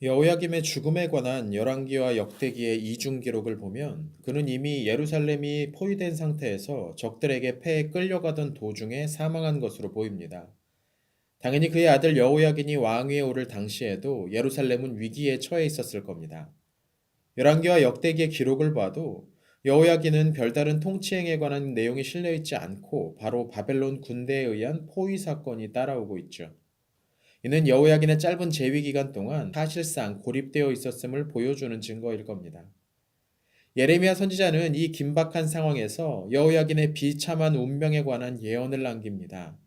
여호야김의 죽음에 관한 열왕기와 역대기의 이중 기록을 보면 그는 이미 예루살렘이 포위된 상태에서 적들에게 패해 끌려가던 도중에 사망한 것으로 보입니다. 당연히 그의 아들 여호야긴이 왕위에 오를 당시에도 예루살렘은 위기에 처해 있었을 겁니다. 열왕기와 역대기의 기록을 봐도 여호야긴은 별다른 통치행에 관한 내용이 실려 있지 않고 바로 바벨론 군대에 의한 포위 사건이 따라오고 있죠. 이는 여호야긴의 짧은 재위 기간 동안 사실상 고립되어 있었음을 보여주는 증거일 겁니다. 예레미야 선지자는 이 긴박한 상황에서 여호야긴의 비참한 운명에 관한 예언을 남깁니다.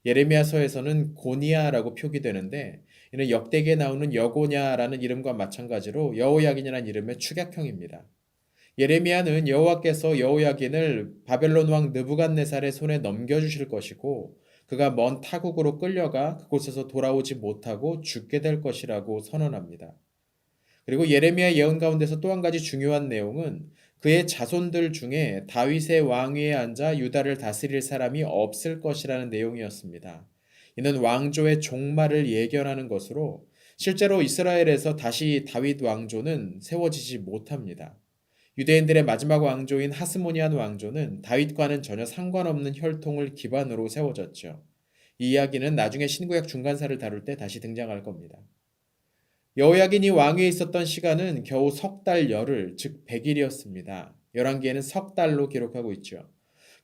예레미야서에서는 고니야라고 표기되는데 이는 역대기에 나오는 여고냐라는 이름과 마찬가지로 여호야긴이라는 이름의 축약형입니다. 예레미야는 여호와께서 여호야긴을 바벨론 왕 느부갓네살의 손에 넘겨주실 것이고 그가 먼 타국으로 끌려가 그곳에서 돌아오지 못하고 죽게 될 것이라고 선언합니다. 그리고 예레미야 예언 가운데서 또 한 가지 중요한 내용은 그의 자손들 중에 다윗의 왕위에 앉아 유다를 다스릴 사람이 없을 것이라는 내용이었습니다. 이는 왕조의 종말을 예견하는 것으로 실제로 이스라엘에서 다시 다윗 왕조는 세워지지 못합니다. 유대인들의 마지막 왕조인 하스모니안 왕조는 다윗과는 전혀 상관없는 혈통을 기반으로 세워졌죠. 이 이야기는 나중에 신구약 중간사를 다룰 때 다시 등장할 겁니다. 여호야긴이 왕위에 있었던 시간은 겨우 석 달 열흘, 즉 100일이었습니다. 열왕기에는 석 달로 기록하고 있죠.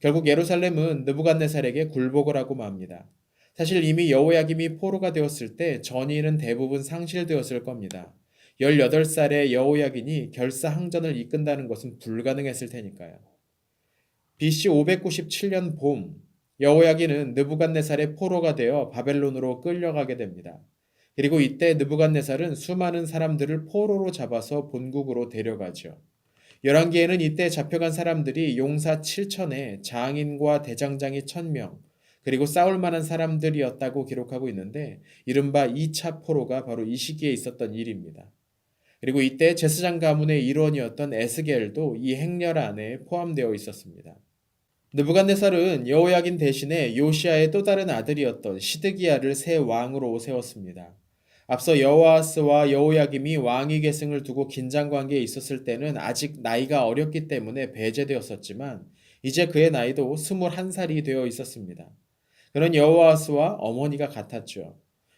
결국 예루살렘은 느부갓네살에게 굴복을 하고 맙니다. 사실 이미 여호야김이 포로가 되었을 때 전의는 대부분 상실되었을 겁니다. 18살의 여호야긴이 결사항전을 이끈다는 것은 불가능했을 테니까요. BC 597년 봄, 여호야긴은 느부갓네살의 포로가 되어 바벨론으로 끌려가게 됩니다. 그리고 이때 느부갓네살은 수많은 사람들을 포로로 잡아서 본국으로 데려가죠. 열왕기에는 이때 잡혀간 사람들이 용사 7천에 장인과 대장장이 1000명, 그리고 싸울 만한 사람들이었다고 기록하고 있는데 이른바 2차 포로가 바로 이 시기에 있었던 일입니다. 그리고 이때 제사장 가문의 일원이었던 에스겔도 이 행렬 안에 포함되어 있었습니다. 느부갓네살은 여호야긴 대신에 요시아의 또 다른 아들이었던 시드기야를 새 왕으로 세웠습니다. 앞서 여호아스와 여호야김이 왕위 계승을 두고 긴장 관계에 있었을 때는 아직 나이가 어렸기 때문에 배제되었었지만 이제 그의 나이도 21살이 되어 있었습니다. 그런 여호아스와 어머니가 같았죠.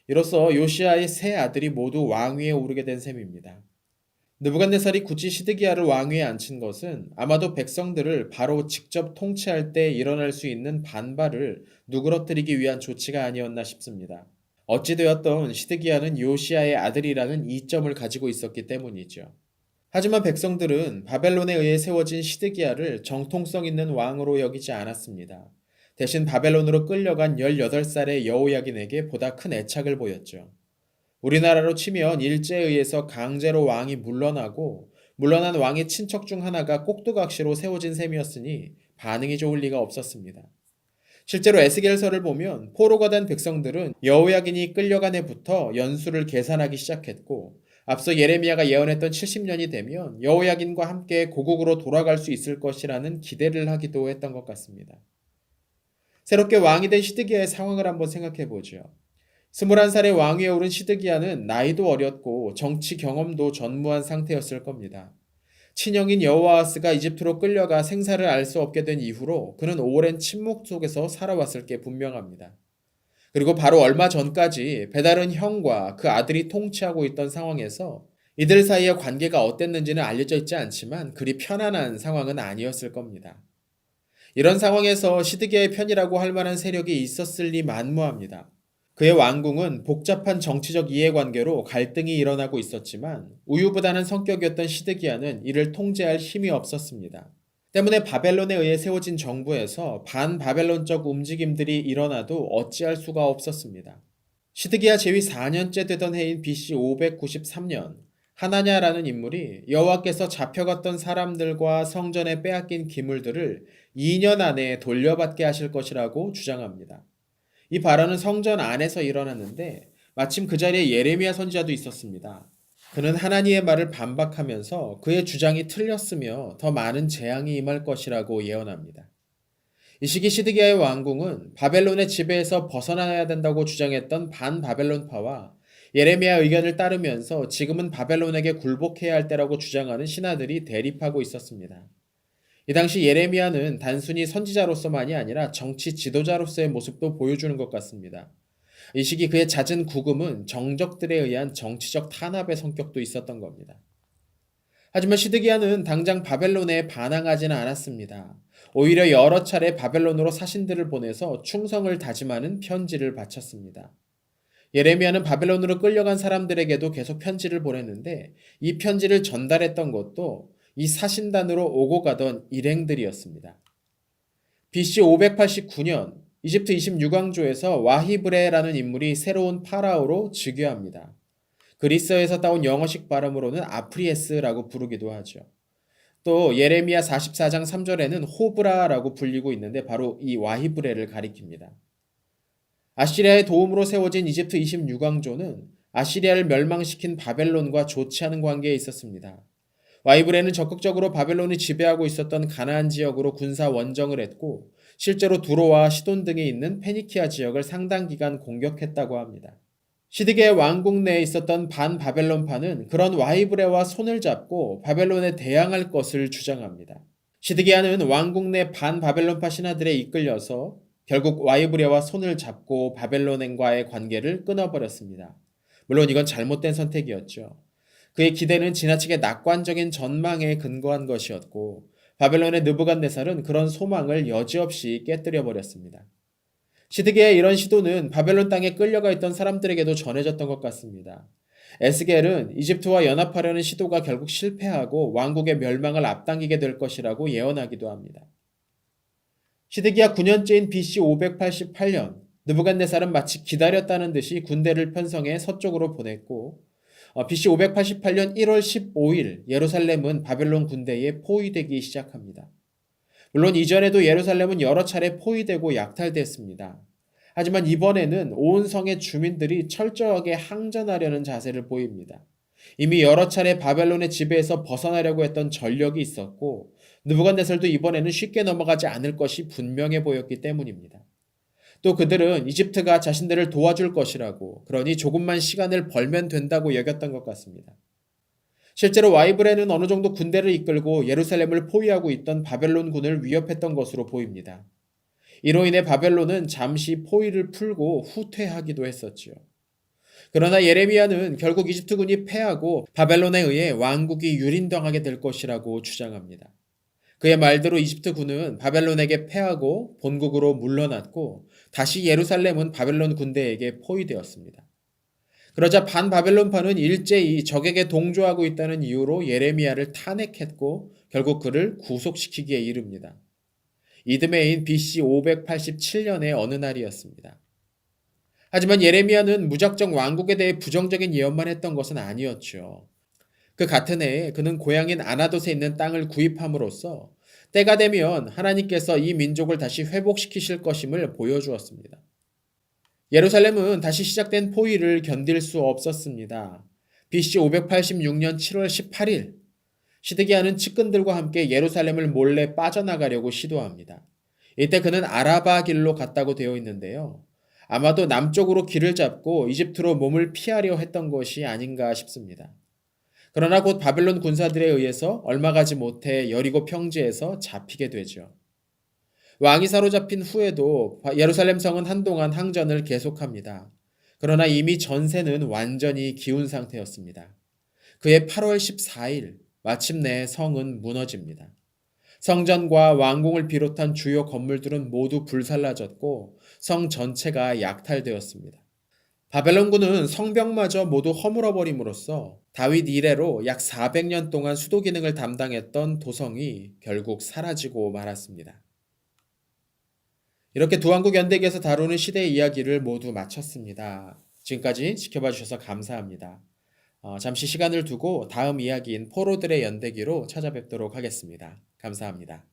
이로써 요시아의 세 아들이 모두 왕위에 오르게 된 셈입니다. 느부갓네살이 굳이 시드기야를 왕위에 앉힌 것은 아마도 백성들을 바로 직접 통치할 때 일어날 수 있는 반발을 누그러뜨리기 위한 조치가 아니었나 싶습니다. 어찌되었던 시드기야는 요시야의 아들이라는 이점을 가지고 있었기 때문이죠. 하지만 백성들은 바벨론에 의해 세워진 시드기야를 정통성 있는 왕으로 여기지 않았습니다. 대신 바벨론으로 끌려간 18살의 여호야긴에게 보다 큰 애착을 보였죠. 우리나라로 치면 일제에 의해서 강제로 왕이 물러나고 물러난 왕의 친척 중 하나가 꼭두각시로 세워진 셈이었으니 반응이 좋을 리가 없었습니다. 실제로 에스겔서를 보면 포로가 된 백성들은 여호야긴이 끌려간 해부터 연수를 계산하기 시작했고 앞서 예레미야가 예언했던 70년이 되면 여호야긴과 함께 고국으로 돌아갈 수 있을 것이라는 기대를 하기도 했던 것 같습니다. 새롭게 왕이 된 시드기야의 상황을 한번 생각해 보죠. 21살의 왕위에 오른 시드기야는 나이도 어렸고 정치 경험도 전무한 상태였을 겁니다. 친형인 여호아스가 이집트로 끌려가 생사를 알 수 없게 된 이후로 그는 오랜 침묵 속에서 살아왔을 게 분명합니다. 그리고 바로 얼마 전까지 배다른 형과 그 아들이 통치하고 있던 상황에서 이들 사이의 관계가 어땠는지는 알려져 있지 않지만 그리 편안한 상황은 아니었을 겁니다. 이런 상황에서 시드기야의 편이라고 할 만한 세력이 있었을 리 만무합니다. 그의 왕궁은 복잡한 정치적 이해관계로 갈등이 일어나고 있었지만 우유부단한 성격이었던 시드기야는 이를 통제할 힘이 없었습니다. 때문에 바벨론에 의해 세워진 정부에서 반바벨론적 움직임들이 일어나도 어찌할 수가 없었습니다. 시드기야 재위 4년째 되던 해인 BC 593년 하나냐라는 인물이 여호와께서 잡혀갔던 사람들과 성전에 빼앗긴 기물들을 2년 안에 돌려받게 하실 것이라고 주장합니다. 이 발언은 성전 안에서 일어났는데 마침 그 자리에 예레미야 선지자도 있었습니다. 그는 하나님의 말을 반박하면서 그의 주장이 틀렸으며 더 많은 재앙이 임할 것이라고 예언합니다. 이 시기 시드기야의 왕궁은 바벨론의 지배에서 벗어나야 된다고 주장했던 반바벨론파와 예레미야 의견을 따르면서 지금은 바벨론에게 굴복해야 할 때라고 주장하는 신하들이 대립하고 있었습니다. 이 당시 예레미야는 단순히 선지자로서만이 아니라 정치 지도자로서의 모습도 보여주는 것 같습니다. 이 시기 그의 잦은 구금은 정적들에 의한 정치적 탄압의 성격도 있었던 겁니다. 하지만 시드기야는 당장 바벨론에 반항하지는 않았습니다. 오히려 여러 차례 바벨론으로 사신들을 보내서 충성을 다짐하는 편지를 바쳤습니다. 예레미야는 바벨론으로 끌려간 사람들에게도 계속 편지를 보냈는데 이 편지를 전달했던 것도 이 사신단으로 오고 가던 일행들이었습니다. BC 589년 이집트 26왕조에서 와히브레라는 인물이 새로운 파라오로 즉위합니다. 그리스어에서 따온 영어식 발음으로는 아프리에스라고 부르기도 하죠. 또 예레미야 44장 3절에는 호브라라고 불리고 있는데 바로 이 와히브레를 가리킵니다. 아시리아의 도움으로 세워진 이집트 26왕조는 아시리아를 멸망시킨 바벨론과 좋지 않은 관계에 있었습니다. 와이브레는 적극적으로 바벨론이 지배하고 있었던 가나안 지역으로 군사 원정을 했고 실제로 두로와 시돈 등에 있는 페니키아 지역을 상당 기간 공격했다고 합니다. 시드기야 왕국 내에 있었던 반바벨론파는 그런 와이브레와 손을 잡고 바벨론에 대항할 것을 주장합니다. 시드기야는 왕국 내 반바벨론파 신하들에 이끌려서 결국 와이브레와 손을 잡고 바벨론과의 관계를 끊어버렸습니다. 물론 이건 잘못된 선택이었죠. 그의 기대는 지나치게 낙관적인 전망에 근거한 것이었고 바벨론의 느부갓네살은 그런 소망을 여지없이 깨뜨려 버렸습니다. 시드기야의 이런 시도는 바벨론 땅에 끌려가 있던 사람들에게도 전해졌던 것 같습니다. 에스겔은 이집트와 연합하려는 시도가 결국 실패하고 왕국의 멸망을 앞당기게 될 것이라고 예언하기도 합니다. 시드기야 9년째인 BC 588년 느부갓네살은 마치 기다렸다는 듯이 군대를 편성해 서쪽으로 보냈고 BC 588년 1월 15일 예루살렘은 바벨론 군대에 포위되기 시작합니다. 물론 이전에도 예루살렘은 여러 차례 포위되고 약탈됐습니다. 하지만 이번에는 온 성의 주민들이 철저하게 항전하려는 자세를 보입니다. 이미 여러 차례 바벨론의 지배에서 벗어나려고 했던 전력이 있었고 느부갓네살도 이번에는 쉽게 넘어가지 않을 것이 분명해 보였기 때문입니다. 또 그들은 이집트가 자신들을 도와줄 것이라고 그러니 조금만 시간을 벌면 된다고 여겼던 것 같습니다. 실제로 와이브레는 어느 정도 군대를 이끌고 예루살렘을 포위하고 있던 바벨론군을 위협했던 것으로 보입니다. 이로 인해 바벨론은 잠시 포위를 풀고 후퇴하기도 했었지요. 그러나 예레미야는 결국 이집트군이 패하고 바벨론에 의해 왕국이 유린당하게 될 것이라고 주장합니다. 그의 말대로 이집트군은 바벨론에게 패하고 본국으로 물러났고 다시 예루살렘은 바벨론 군대에게 포위되었습니다. 그러자 반바벨론파는 일제히 적에게 동조하고 있다는 이유로 예레미야를 탄핵했고 결국 그를 구속시키기에 이릅니다. 이듬해인 BC 587년의 어느 날이었습니다. 하지만 예레미야는 무작정 왕국에 대해 부정적인 예언만 했던 것은 아니었죠. 그 같은 해에 그는 고향인 아나돗에 있는 땅을 구입함으로써 때가 되면 하나님께서 이 민족을 다시 회복시키실 것임을 보여주었습니다. 예루살렘은 다시 시작된 포위를 견딜 수 없었습니다. BC 586년 7월 18일 시드기야는 측근들과 함께 예루살렘을 몰래 빠져나가려고 시도합니다. 이때 그는 아라바 길로 갔다고 되어 있는데요. 아마도 남쪽으로 길을 잡고 이집트로 몸을 피하려 했던 것이 아닌가 싶습니다. 그러나 곧 바벨론 군사들에 의해서 얼마 가지 못해 여리고 평지에서 잡히게 되죠. 왕이 사로잡힌 후에도 예루살렘 성은 한동안 항전을 계속합니다. 그러나 이미 전세는 완전히 기운 상태였습니다. 그해 8월 14일 마침내 성은 무너집니다. 성전과 왕궁을 비롯한 주요 건물들은 모두 불살라졌고 성 전체가 약탈되었습니다. 바벨론군은 성벽마저 모두 허물어버림으로써 다윗 이래로 약 400년 동안 수도 기능을 담당했던 도성이 결국 사라지고 말았습니다. 이렇게 두 왕국 연대기에서 다루는 시대의 이야기를 모두 마쳤습니다. 지금까지 지켜봐 주셔서 감사합니다. 잠시 시간을 두고 다음 이야기인 포로들의 연대기로 찾아뵙도록 하겠습니다. 감사합니다.